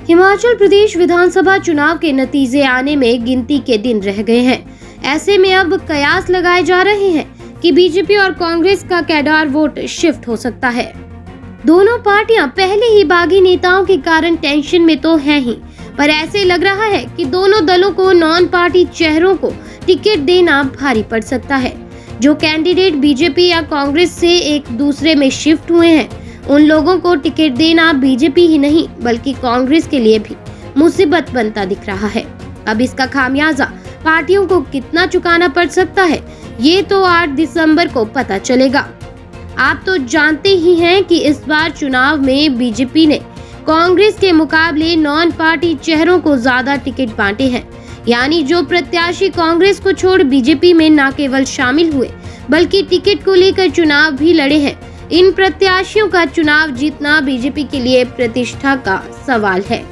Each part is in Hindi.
हिमाचल प्रदेश विधानसभा चुनाव के नतीजे आने में गिनती के दिन रह गए हैं। ऐसे में अब कयास लगाए जा रहे हैं कि बीजेपी और कांग्रेस का कैडर वोट शिफ्ट हो सकता है। दोनों पार्टियां पहले ही बागी नेताओं के कारण टेंशन में तो हैं ही, पर ऐसे लग रहा है कि दोनों दलों को नॉन पार्टी चेहरों को टिकट देना भारी पड़ सकता है। जो कैंडिडेट बीजेपी या कांग्रेस से एक दूसरे में शिफ्ट हुए हैं, उन लोगों को टिकट देना बीजेपी ही नहीं बल्कि कांग्रेस के लिए भी मुसीबत बनता दिख रहा है। अब इसका खामियाजा पार्टियों को कितना चुकाना पड़ सकता है, ये तो 8 दिसंबर को पता चलेगा। आप तो जानते ही हैं कि इस बार चुनाव में बीजेपी ने कांग्रेस के मुकाबले नॉन पार्टी चेहरों को ज्यादा टिकट बांटे हैं। यानी जो प्रत्याशी कांग्रेस को छोड़ बीजेपी में न केवल शामिल हुए बल्कि टिकट को लेकर चुनाव भी लड़े हैं, इन प्रत्याशियों का चुनाव जीतना बीजेपी के लिए प्रतिष्ठा का सवाल है।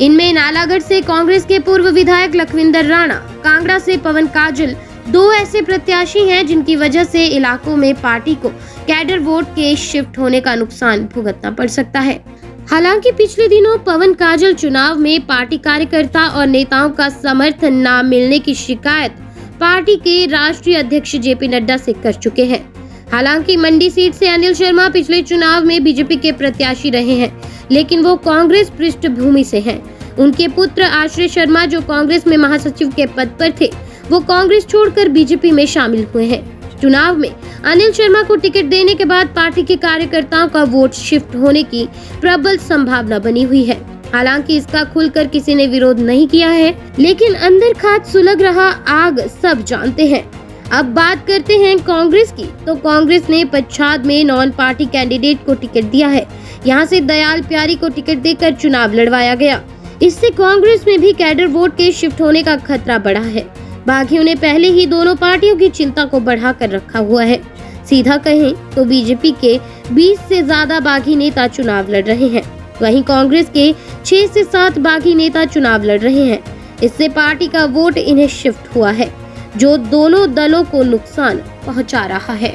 इनमें नालागढ़ से कांग्रेस के पूर्व विधायक लखविंदर राणा, कांगड़ा से पवन काजल 2 ऐसे प्रत्याशी हैं जिनकी वजह से इलाकों में पार्टी को कैडर वोट के शिफ्ट होने का नुकसान भुगतना पड़ सकता है। हालांकि पिछले दिनों पवन काजल चुनाव में पार्टी कार्यकर्ता और नेताओं का समर्थन न मिलने की शिकायत पार्टी के राष्ट्रीय अध्यक्ष जेपी नड्डा से कर चुके हैं। हालांकि मंडी सीट से अनिल शर्मा पिछले चुनाव में बीजेपी के प्रत्याशी रहे हैं, लेकिन वो कांग्रेस पृष्ठभूमि से हैं। उनके पुत्र आश्रय शर्मा जो कांग्रेस में महासचिव के पद पर थे, वो कांग्रेस छोड़कर बीजेपी में शामिल हुए हैं। चुनाव में अनिल शर्मा को टिकट देने के बाद पार्टी के कार्यकर्ताओं का वोट शिफ्ट होने की प्रबल संभावना बनी हुई है। हालांकि इसका खुलकर किसी ने विरोध नहीं किया है, लेकिन अंदर खात सुलग रहा आग सब जानते हैं। अब बात करते हैं कांग्रेस की, तो कांग्रेस ने पच्छाद में नॉन पार्टी कैंडिडेट को टिकट दिया है। यहां से दयाल प्यारी को टिकट देकर चुनाव लड़वाया गया। इससे कांग्रेस में भी कैडर वोट के शिफ्ट होने का खतरा बढ़ा है। बागियों ने पहले ही दोनों पार्टियों की चिंता को बढ़ा कर रखा हुआ है। सीधा कहें तो बीजेपी के 20 से ज्यादा बागी नेता चुनाव लड़ रहे हैं, वहीं कांग्रेस के 6 से 7 बागी नेता चुनाव लड़ रहे हैं। इससे पार्टी का वोट इन्हें शिफ्ट हुआ है, जो दोनों दलों को नुकसान पहुंचा रहा है।